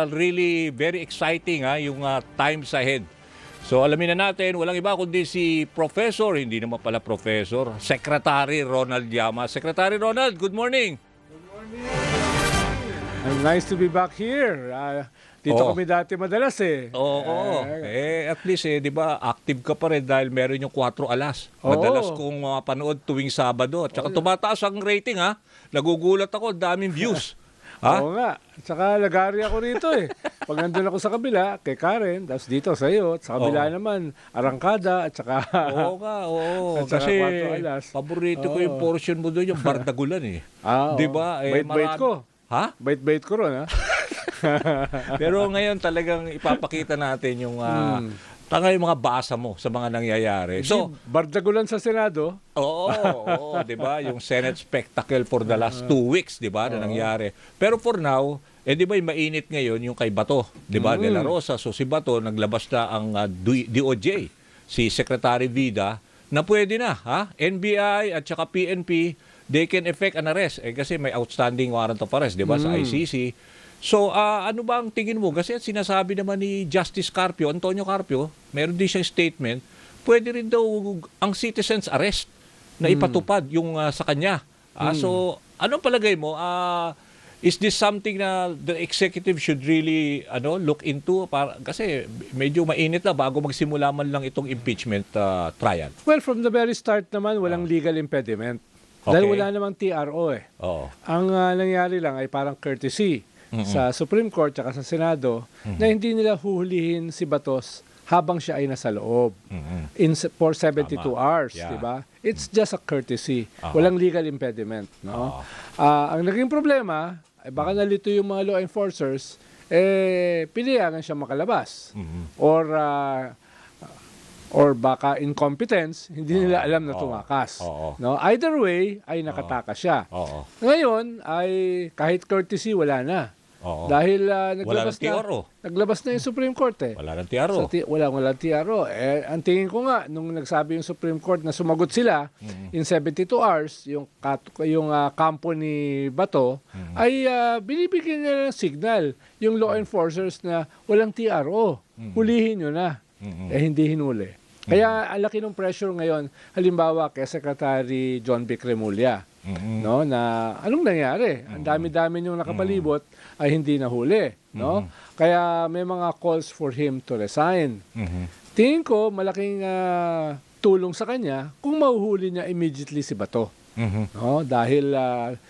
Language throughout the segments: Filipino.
Really very exciting yung times ahead. So alamin na natin, walang iba kundi si Professor, hindi naman pala Professor, Secretary Ronald Llamas. Secretary Ronald, good morning. And nice to be back here. Dito kami dati madalas eh. Oo. At least di ba, active ka pa rin dahil meron yung 4 alas. Madalas kong mapanood tuwing Sabado. At saka tumataas ang rating Nagugulat ako, daming views. Oo nga. At saka lagari ako rito eh. Pag nandun ako sa kabila, kay Karen, tapos dito sa iyo, at sa kabila naman, Arangkada, at saka... Oo nga, oo. At saka Kasi 4 alas. paborito ko yung portion mo doon, yung Bardagulan eh. Oo. Di ba? Bait-bait ko. Ha? Bait-bait ko ron, ha? Pero ngayon talagang ipapakita natin yung yung mga basa mo sa mga nangyayari. So, Bardagulan sa Senado. oo, 'di ba? Yung Senate spectacle for the last 2 weeks, 'di ba, na nangyari. Pero for now, 'di ba, mainit ngayon yung kay Bato, 'di ba? De La Rosa. So si Bato naglabas na ang DOJ, si Secretary Vida, na pwede na, NBI at saka PNP, they can effect an arrest kasi may outstanding warrant of arrest, 'di ba, sa ICC. So, ano ba ang tingin mo? Kasi sinasabi naman ni Justice Carpio, Antonio Carpio, meron din siyang statement, pwede rin daw ang citizen's arrest na ipatupad yung sa kanya. So, anong palagay mo? Is this something na the executive should really look into? Kasi medyo mainit na bago magsimula man lang itong impeachment trial. Well, from the very start naman, walang legal impediment. Dahil wala namang TRO eh. Ang nangyari lang ay parang courtesy sa Supreme Court at sa Senado na hindi nila huhulihin si Batos habang siya ay nasa loob for 72 hours, di ba? It's just a courtesy. Walang legal impediment, no? Ang naging problema ay baka nalito yung mga law enforcers, pilihan siya makalabas. Or baka incompetence, hindi nila alam na tumakas. No? Either way, ay nakatakas siya. Ngayon, ay kahit courtesy, wala na. Dahil naglabas na yung Supreme Court eh. Wala ng TRO. Walang TRO. Ang tingin ko nga, nung nagsabi yung Supreme Court na sumagot sila in 72 hours, yung kampo ni Bato, ay binibigyan nila ng signal yung law enforcers na walang TRO. Hulihin nyo na. Hindi hinuli. Kaya ang laki ng pressure ngayon, halimbawa kay Secretary John Vic Remulla, no, na anong nangyari? Ang dami-dami yung nakapalibot ay hindi nahuli, no? Kaya may mga calls for him to resign. Tingin ko malaking tulong sa kanya kung mahuhuli niya immediately si Bato. No, dahil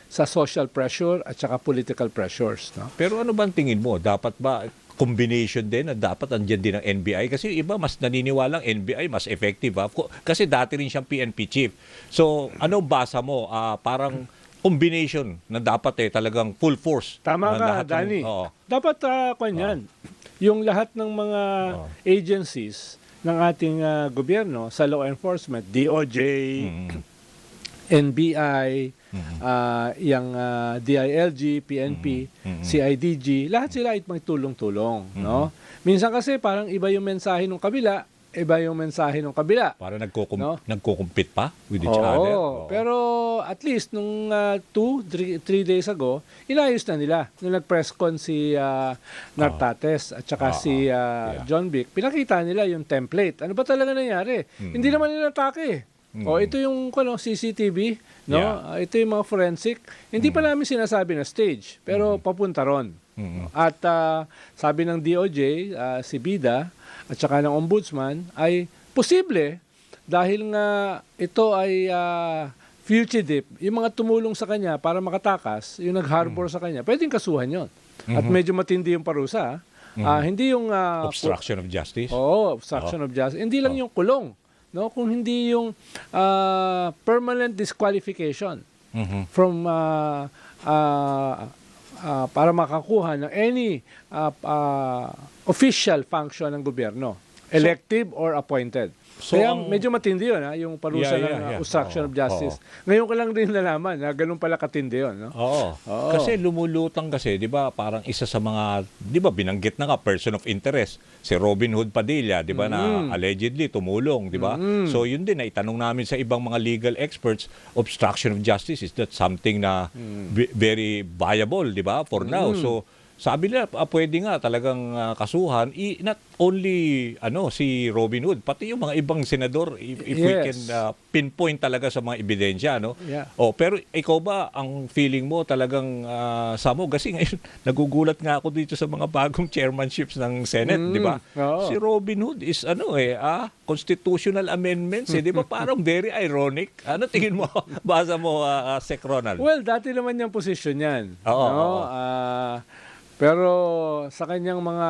sa social pressure at saka political pressures, no? Pero ano bang tingin mo? Dapat ba combination din na dapat andyan din ang NBI? Kasi iba mas naniniwalang NBI mas effective. Kasi dati rin siyang PNP chief. So, ano basa mo? Parang combination na dapat talagang full force. Tama ka, Danny. Dapat kanyan. Yung lahat ng mga agencies ng ating gobyerno sa law enforcement, DOJ, NBI, yung DILG, PNP, CIDG, lahat sila ay magtulong-tulong, no? Minsan kasi parang iba yung mensahe ng kabila, iba yung mensahe ng kabila. Para nagko-compete pa with each other. Pero at least nung 2-3 days ago, inayos na nila. Nung nag-press con si Nartates at saka si John Vic, pinakita nila yung template. Ano ba talaga nangyari? Hindi naman nila atake. Ito yung CCTV, no? Ito yung mga forensic. Hindi pa namin sinasabi na stage, pero papunta ron. At sabi ng DOJ, si Bida, at saka ng Ombudsman, ay posible dahil nga ito ay fugitive. Yung mga tumulong sa kanya para makatakas, yung nag-harbor sa kanya, pwedeng kasuhan yon. At medyo matindi yung parusa. Hindi yung... obstruction of justice? Obstruction of justice. Hindi lang yung kulong. No, kung hindi yung permanent disqualification from para makakuha ng any official function ng gobyerno, elective or appointed. So, kaya medyo matindi yun, yung parusa ng obstruction of justice. Ngayon ko lang din nalaman na ganun pala katindi yun. No? Kasi lumulutang kasi, di ba, parang isa sa mga, di ba, binanggit na nga, person of interest, si Robin Hood Padilla, di ba, na allegedly tumulong, di ba? So yun din, naitanong namin sa ibang mga legal experts, obstruction of justice, is that something na very viable, di ba, for now? So sabi nila pwede nga talagang kasuhan not only si Robin Hood, pati yung mga ibang senador if we Yes. can pinpoint talaga sa mga ebidensya, no? Yeah. Pero ikaw ba ang feeling mo talagang Samo, kasi ngayon nagugulat nga ako dito sa mga bagong chairmanships ng Senate, di ba? Oo. Si Robin Hood is constitutional amendments, di ba? Parang very ironic. Ano tingin mo? Basa mo, Sec Ronald. Well, dati naman yung position yan. Oo, no? oo. Pero sa kanyang mga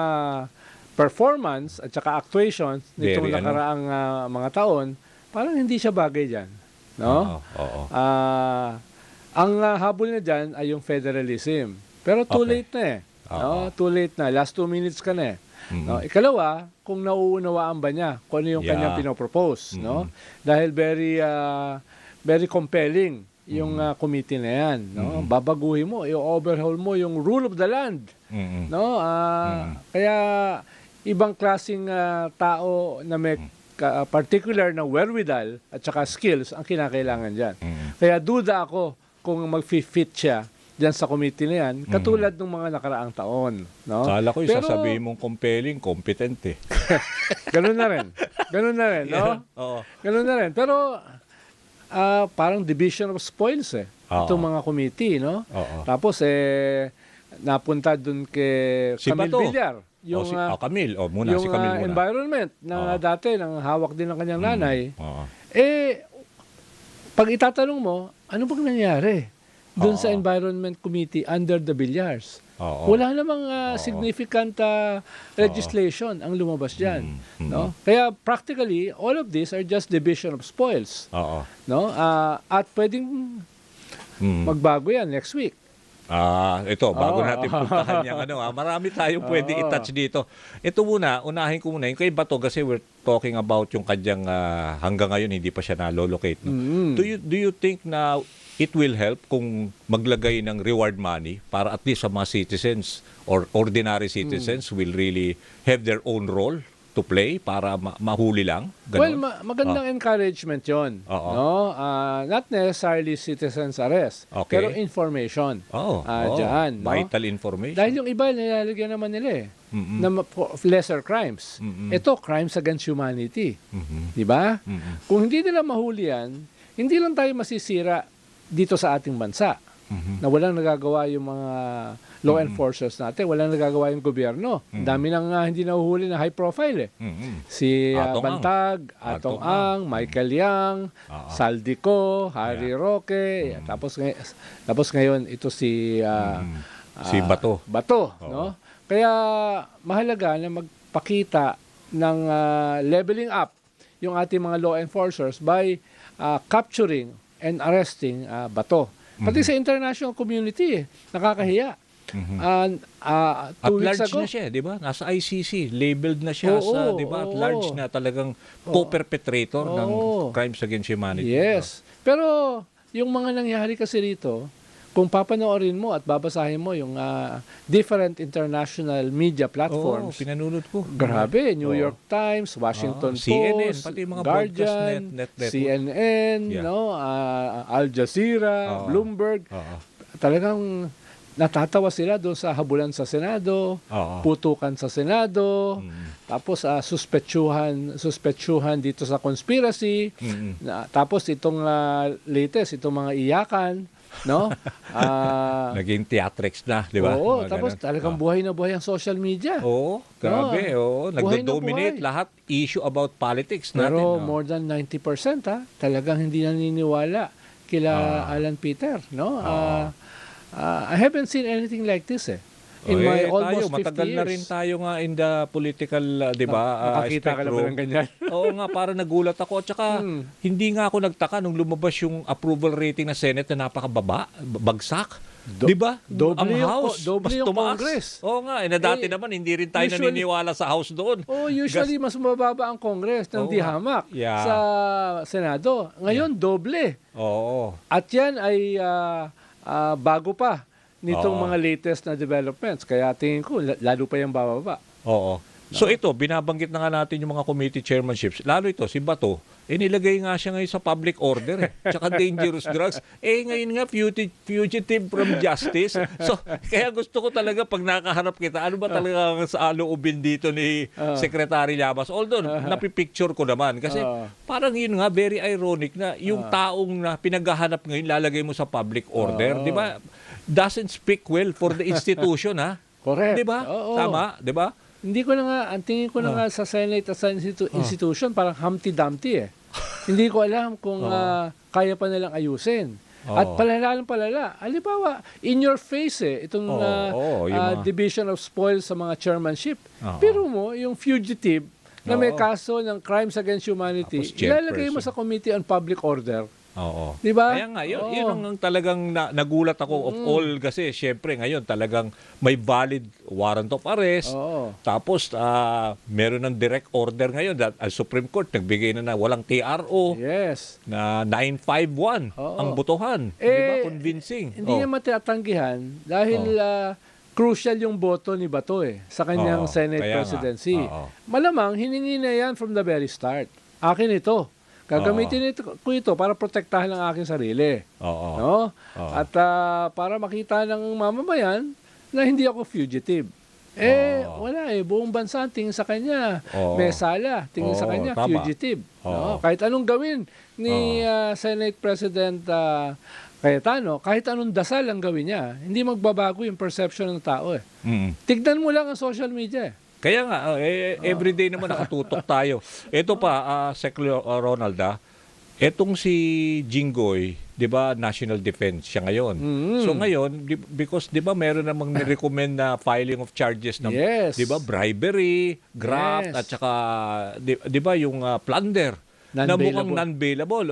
performance at saka actuations nitong Very, nakaraang mga taon, parang hindi siya bagay dyan. No? Oo. Ang habol niya dyan ay yung federalism. Pero too Okay. late na eh. Oo. No? Too late na. Last 2 minutes ka na eh. No? Ikalawa, kung nauunawaan ba niya kung ano yung Yeah. kanyang pinopropose. No? Dahil very compelling yung committee na yan. No? Babaguhin mo, i-overhaul mo yung rule of the land. No? Kaya ibang klaseng tao na may particular na wherewithal at saka skills ang kinakailangan dyan. Kaya duda ako kung mag-fit siya dyan sa committee na yan, katulad ng mga nakaraang taon. No? Kala ko yung sasabihin mong compelling, competent eh. Ganun na rin. Ganun na rin, no? Oo. Ganun na rin. Pero parang division of spoils eh. Oo. Itong mga committee, no? Oo. Tapos napunta dun kay Si Camille Bato. Villar. Yung, Camille. Muna, yung si Camille muna. environment na dati nang hawak din ng kanyang nanay. Oo. Pag itatanong mo, ano bang nangyari dun Oo. sa Environment Committee under the Villars? Oo. Wala namang significant legislation ang lumabas dyan. No? Kaya practically, all of these are just division of spoils. Oo. No? At pwedeng magbago yan next week. Ito, bago natin puntahan yung marami tayong pwede i-touch dito. Ito muna, unahin ko muna. Yung kay Bato, kasi we're talking about yung kanyang hanggang ngayon, hindi pa siya na-locate. No? Do you think na it will help kung maglagay ng reward money para at least sa mga citizens or ordinary citizens will really have their own role to play para mahuli lang? Well, Ganon? magandang encouragement yon. Oo. No? Not necessarily citizen's arrest, Okay. pero information. Oo. Dyan, no? Vital information. Dahil yung iba, nilalagyan naman nila na lesser crimes. Ito, crimes against humanity. Di ba? Kung hindi nila mahuli yan, hindi lang tayo masisira dito sa ating bansa. Na walang nagagawa yung mga law enforcers natin, walang nagagawa yung gobyerno. Ang dami nang hindi nahuhuli na high profile eh. Si Atong Bantag, Atong Atong Ang, Michael Yang, Saldico, Harry Roque, tapos ngayon ito si Si Bato. Bato, no? Kaya mahalaga na magpakita ng leveling up yung ating mga law enforcers by capturing and arresting Bato. Pati sa international community, nakakahiya. 2 At weeks large ago, na siya, di ba? Nasa ICC, labeled na siya sa, di ba? At oo. large na talagang co-perpetrator ng Oo. crimes against humanity. yes. Pero yung mga nangyari kasi rito, kung papanoorin mo at babasahin mo yung different international media Oo, platforms, pinanunod ko. grabe, New York Times, Washington Post, CNN, pati mga broadcast Guardian, network. CNN, Yeah. no, Al Jazeera, Bloomberg. Oo. Talagang natatawa sila doon sa habulan sa Senado, Oo. putukan sa Senado, tapos suspetsyuhan dito sa conspiracy, tapos itong latest, itong mga iyakan, no? Naging theatrics na, di ba? Oo, Mga tapos ganun. talagang buhay na buhay ang social media. Oo, grabe. Oo, Buhay na nagdo-dominate buhay. lahat issue about politics natin. Pero no? more than 90% talagang hindi naniniwala kila Alan Peter, no? I haven't seen anything like this in my almost 50 matagal years. na rin tayo nga in the political, di ba, Nakakita ka na ba ng ganyan? Oo nga, para nagulat ako. At saka, hindi nga ako nagtaka nung lumabas yung approval rating ng Senate na napakababa, bagsak. Di ba? doble Ang yung- House, doble mas yung tumaas. Congress. Oo nga, na dati Eh, naman, hindi rin tayo usually- naniniwala sa House doon. Usually mas mababa ang Congress ng Oo di nga. hamak Yeah. sa Senado. Ngayon, doble. Oo. At yan ay bago pa nitong Oo. mga latest na developments. Kaya tingin ko, lalo pa yung bababa. Oo. So ito, binabanggit na nga natin yung mga committee chairmanships. Lalo ito, si Bato, nilagay nga siya ngayon sa public order. Tsaka dangerous drugs. Ngayon nga, fugitive from justice. So, kaya gusto ko talaga pag nakaharap kita, ano ba talaga ang sa loobin dito ni Secretary Llamas? Although, napipicture ko naman. Kasi parang yun nga, very ironic na yung taong na pinaghahanap ngayon, lalagay mo sa public order. Di ba? Doesn't speak well for the institution, ha? Correct. Di ba? Tama? Di ba? Hindi ko na nga, ang tingin ko na nga sa Senate at sa institution, parang Humpty Dumpty Hindi ko alam kung kaya pa nilang ayusin. At palala. Halimbawa, in your face itong division of spoils sa mga chairmanship. Pero mo, yung fugitive na may kaso ng crimes against humanity, ilalagay mo sa Committee on Public Order. Oo. Di ba? Kaya nga, yun ang talagang nagulat ako of all kasi syempre ngayon talagang may valid warrant of arrest. Tapos meron ng direct order ngayon that Supreme Court nagbigay na walang TRO. Yes. Na 951 ang botohan. Di ba? Convincing. Hindi niya matatanggihan dahil crucial yung boto ni Bato sa kanyang Senate presidency. Malamang hiningi na yan from the very start. Akin ito. Gagamitin ko ito para protektahan ang aking sarili. No? At para makita ng mamamayan na hindi ako fugitive. Wala buong bansa tingin sa kanya. May sala, tingin sa kanya, fugitive. No? Kahit anong gawin ni Senate President Cayetano, kahit anong dasal ang gawin niya, hindi magbabago yung perception ng tao. Tignan mo lang ang social media. Kaya nga, everyday naman nakatutok tayo. Ito pa, Sec. Ronald, etong si Jinggoy, di ba, National Defense siya ngayon. So ngayon, because di ba meron namang nirecommend na filing of charges ng di ba, bribery, graft, at saka di ba yung plunder na mukhang non-bailable.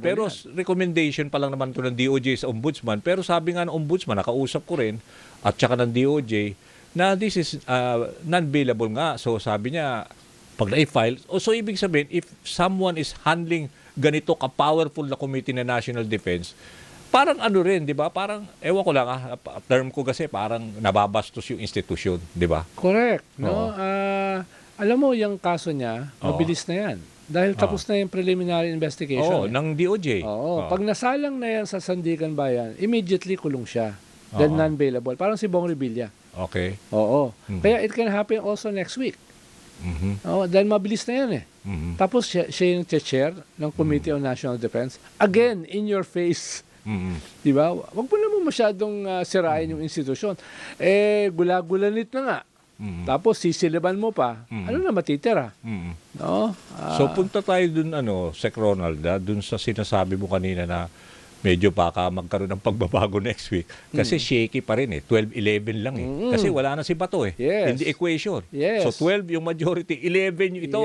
Pero recommendation pa lang naman to ng DOJ sa ombudsman. Pero sabi nga ng ombudsman, nakausap ko rin, at saka ng DOJ, na this is non-bailable nga. So sabi niya, pag na-file, so ibig sabihin, if someone is handling ganito ka-powerful na committee na national defense, parang ano rin, di ba? Parang, ewan ko lang term ko kasi parang nababastos yung institusyon, di ba? Correct. No? Alam mo, yung kaso niya, mabilis na yan. Dahil tapos na yung preliminary investigation. Ng DOJ. Pag nasalang na yan sa Sandigan Bayan, immediately kulong siya. Then non-bailable. Parang si Bong Revilla. Okay. Kaya it can happen also next week. Dahil mabilis na yan Tapos siya yung chair ng Committee on National Defense. Again, in your face. Di ba? Wag mo naman masyadong sirain yung institusyon. Gula-gulanit na nga. Tapos sisiliban mo pa. Ano na matitira? No? So punta tayo dun, Sec. Ronald, dun sa sinasabi mo kanina na medyo baka magkaroon ng pagbabago next week. Kasi shaky pa rin 12-11 lang Kasi wala na si Bato in the equation. So 12 yung majority, 11 yung ito.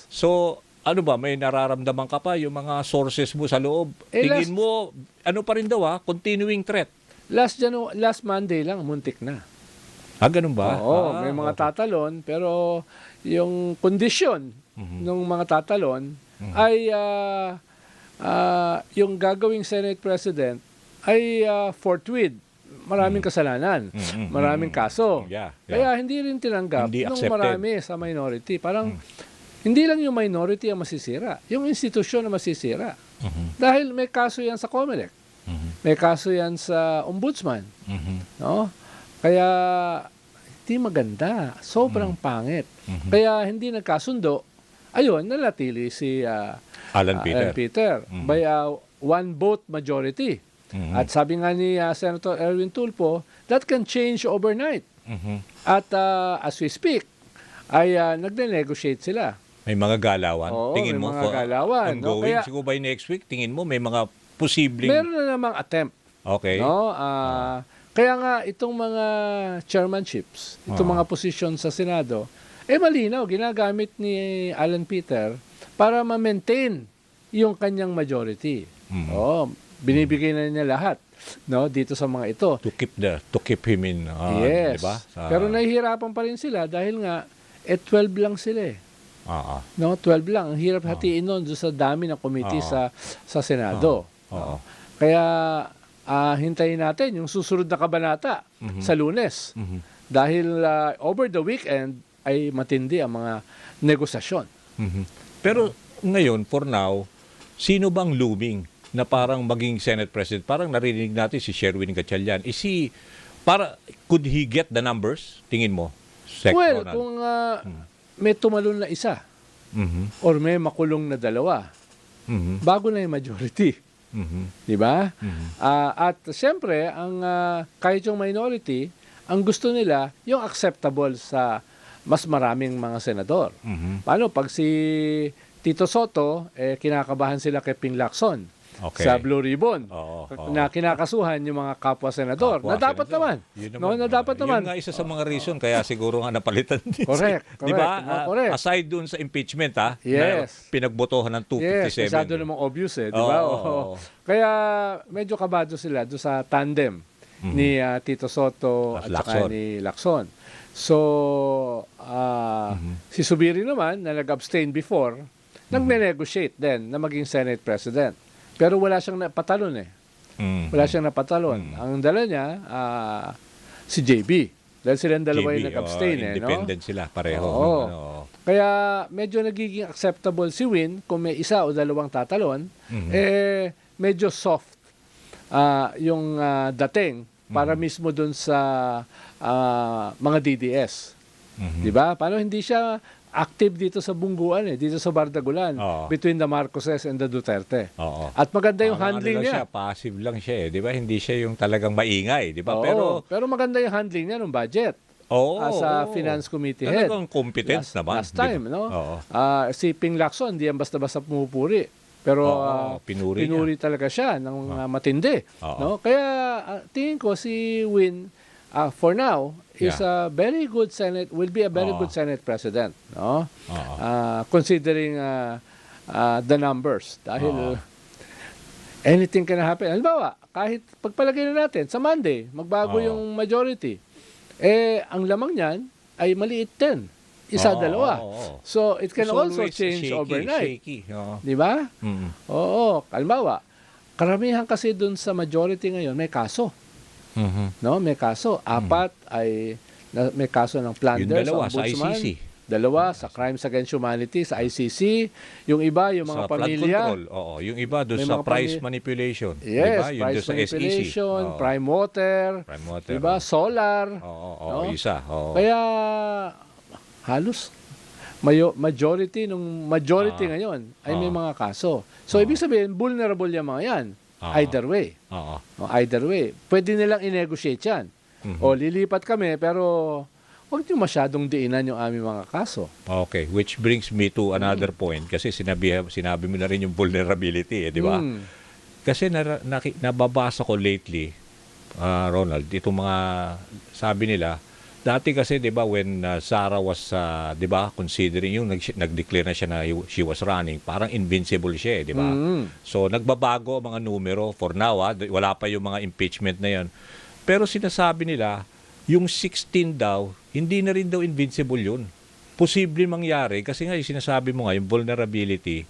So ano ba, may nararamdaman ka pa yung mga sources mo sa loob? Tingin mo, ano pa rin daw continuing threat? Last Monday lang, muntik na. Ganun ba? May mga tatalon, pero yung kondisyon ng mga tatalon ay yung gagawing Senate President ay forthwith. Maraming kasalanan, maraming kaso. Kaya hindi rin tinanggap ng marami sa minority. Parang hindi lang yung minority ang masisira, yung institusyon ang masisira. Dahil may kaso yan sa COMELEC. May kaso yan sa ombudsman. No? Kaya hindi maganda. Sobrang pangit. Kaya hindi nagkasundo. Ayun, nalatili si Alan Peter by one vote majority. At sabi nga ni Senator Erwin Tulfo, that can change overnight. At as we speak, ay nagne-negotiate sila. May mga galawan. Tingin may mo mga galawan. ongoing? Siguro by next week, tingin mo may mga posibleng... Meron na namang attempt. Okay. No? Kaya nga, itong mga chairmanships, itong mga position sa Senado, malinaw, ginagamit ni Alan Peter para ma-maintain yung kanyang majority. Binibigay na niya lahat dito sa mga ito. To keep him in, yes. diba? Pero nahihirapan pa rin sila dahil nga 12 lang sila 12 lang. Ang hirap hatiin nun sa dami ng committee sa Senado. Kaya hintayin natin yung susunod na kabanata sa Lunes. Dahil over the weekend ay matindi ang mga negosasyon. Mhm. Pero ngayon, for now, sino bang looming na parang maging Senate President? Parang narinig natin si Sherwin Gatchalian. Could he get the numbers? Tingin mo, Sec Well, Ronald? kung may tumalon na isa Mhm. or may makulong na dalawa, Mhm. bago na yung majority. Mhm. Di ba? Mhm. At siyempre, kahit yung minority, ang gusto nila yung acceptable sa mas maraming mga senador. Mhm. Paano pag si Tito Soto, kinakabahan sila kay Ping Lacson Okay. sa Blue Ribbon, Oo, oo. na kinakasuhan yung mga kapwa senador. Kapwa Na dapat senador. naman. Yun No, na dapat Yun naman. nga isa sa mga reason kaya siguro nga napalitan din. Correct, Di ba? correct. Correct. Aside dun sa impeachment, na Yes. pinagbotohan ng Yes, 257. masyado namang obvious di ba? Oo, Oo. oo. Kaya medyo kabado sila doon sa tandem ni Tito Soto At at saka Lacson. ni Lacson. So, si Subiri naman, na nag-abstain before, nag-negotiate din na maging Senate President. Pero wala siyang napatalon Mhm. Wala siyang napatalon. Ang dala niya, si JB. Dahil silang dalawa yung JB, nag-abstain no? independent sila pareho. Oo. Ano, Kaya medyo nagiging acceptable si Win kung may isa o dalawang tatalon, medyo soft yung dating para mismo dun sa mga DDS. Di ba? Paano hindi siya active dito sa Bungguan dito sa Bardagulan, Oo. between the Marcoses and the Duterte. Oo. At maganda yung Parang handling ano lang niya. siya, passive lang siya di ba? Hindi siya yung talagang maingay, di ba? Oo, pero maganda yung handling niya ng budget. As a finance committee head. Talagang competent naman. Last time, di ba? no? Oo. Si Ping Lacson, hindi yan basta-basta pumupuri. Pero Oo, pinuri talaga siya ng matindi. Oo. No? Kaya tingin ko si Win, for now, is a very good Senate, will be a very good Senate President. No? Oo. Considering the numbers. Dahil anything can happen. Halimbawa, kahit pagpalagay na natin, sa Monday, magbago yung majority. Ang lamang niyan ay maliit din. Isa, dalawa. So, it can It's also always change overnight. Shaky. Oo. Di ba? Mm. Oo. Halimbawa, karamihan kasi dun sa majority ngayon, may kaso. Mhm. No? May kaso. Apat ay may kaso ng plunder Yung dalawa sa Ombudsman. sa ICC. Dalawa sa Crimes Against Humanity sa ICC. Yung iba, yung mga Sa flood pamilya. control. Oo, yung iba doon May sa mga price manipulation. Yes, diba? Yung price doon sa SEC. manipulation, Oo. prime water, Prime water. diba? Solar. Oo, No? isa. Oo. Kaya halos majority ngayon ay may mga kaso. So ibig sabihin vulnerable yung mga yan. Either way. Oo. Either way. Pwede nilang i-negotiate yan. O lilipat kami pero huwag niyo masyadong diinan yung aming mga kaso. Okay, which brings me to another point kasi sinabi mo na rin yung vulnerability, di ba? Kasi nababasa ko lately, Ronald, itong mga sabi nila, dati kasi 'di ba when Sara was 'di ba considering yung nag-declare na siya na she was running, parang invincible siya, 'di ba? So nagbabago ang mga numero for now, wala pa yung mga impeachment na 'yon. Pero sinasabi nila yung 16 daw, hindi na rin daw invincible yun. Posible mangyari kasi nga yung sinasabi mo nga yung vulnerability,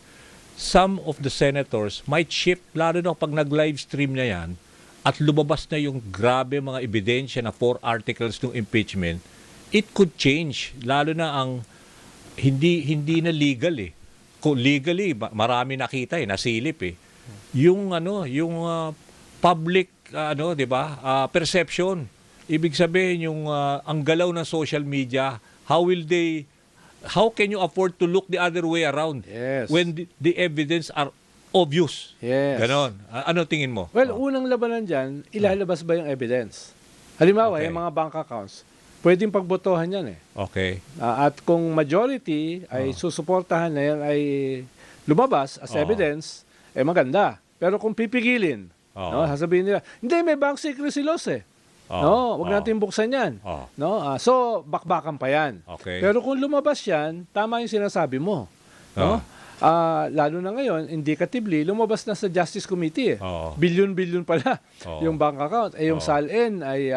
some of the senators might shift lalo na pag nag-live stream na yan at lumabas na yung grabe mga ebidensya na 4 articles ng impeachment, it could change. Lalo na ang hindi na legal Kung legally, marami nakita nasilip Yung public, 'di ba? Perception. Ibig sabihin yung ang galaw ng social media, how can you afford to look the other way around Yes. when the evidence are obvious? Yes. Ganon. Ano tingin mo? Well, unang labanan dyan, ilalabas ba yung evidence? Halimbawa, Okay. yung mga bank accounts, pwedeng pagbotohan yan Okay. At kung majority ay susuportahan na yan ay lumabas as evidence, maganda. Pero kung pipigilin, sasabihin nila, hindi, may bank secrecy laws wag natin buksan yan. No? So, bakbakan pa yan. Okay. Pero kung lumabas yan, tama yung sinasabi mo. No? Lalo na ngayon, indicatively, lumabas na sa Justice Committee. Billion-billion pala yung bank account. Yung SALN ay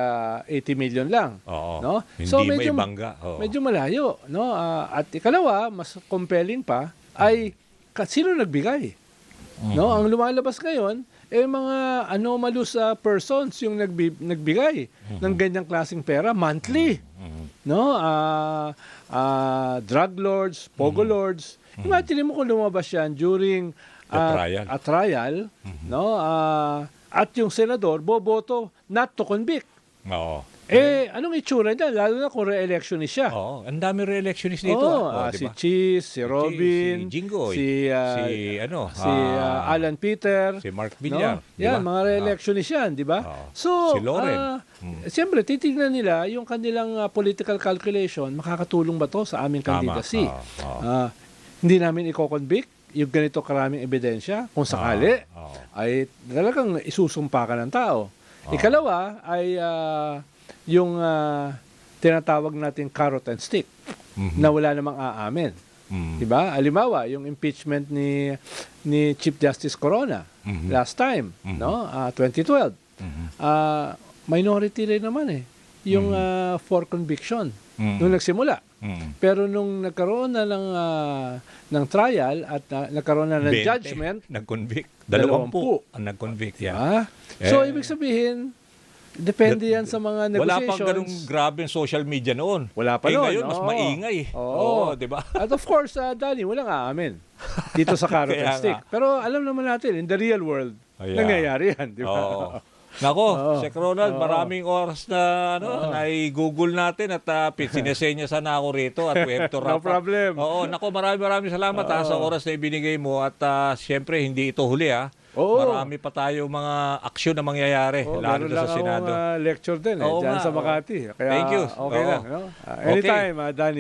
80 million lang. No? Hindi So, may bangga. medyo malayo. No? At ikalawa, mas compelling pa, ay sino nagbigay? No? Ang lumalabas ngayon, mga anomalous persons yung nagbigay ng ganyang klaseng pera monthly. no? Drug lords, pogo lords. Imagine mo kung lumabas yan during The trial. a trial, no? At yung senador boboto not to convict. Oo. Anong itsura niya? Lalo na kung re-electionist siya. Oo, ang dami re-electionist dito. Si diba? Cheese, si Robin, si Jinggoy, si Alan Peter, si Mark Villar. no? Yan, mga re-electionist yan, di ba? Oo. So, Si Loren. siyempre, titignan nila yung kanilang political calculation, makakatulong ba to sa aming candidacy? Hindi namin i-convict yung ganito karaming ebidensya, kung sakali, ay talagang isusumpa ka ng tao. Ikalawa ay yung tinatawag natin carrot and stick na wala namang aamin. Diba? Halimbawa, yung impeachment ni Chief Justice Corona last time, no? 2012. Minority rin naman yung for conviction nung nagsimula. Pero nung nagkaroon na ng trial at nagkaroon na ng 20 judgment, nag-convict. 20 ang nag-convict yan. So, ibig sabihin, depende yan sa mga Wala negotiations. pang ganung grabe yung social media noon. Wala pa noon. Ngayon, mas maingay. Oo, di ba? At of course, Danny, walang aamin dito sa carrot Kaya and stick. nga. Pero alam naman natin, in the real world, nangyayari yan, di ba? Oo. Nako, Sek Ronald, maraming oras na na-google natin at sinesenyasan na ako rito at we have to wrap No problem. up. Oo, nako, maraming salamat sa oras na ibinigay mo at siyempre hindi ito huli Oo. Marami pa tayo mga aksyon na mangyayari lalo Meron na lang sa Senado. akong lecture din Oo dyan nga, sa Makati. Kaya Thank you. okay Oo. lang. No? Anytime, Danny.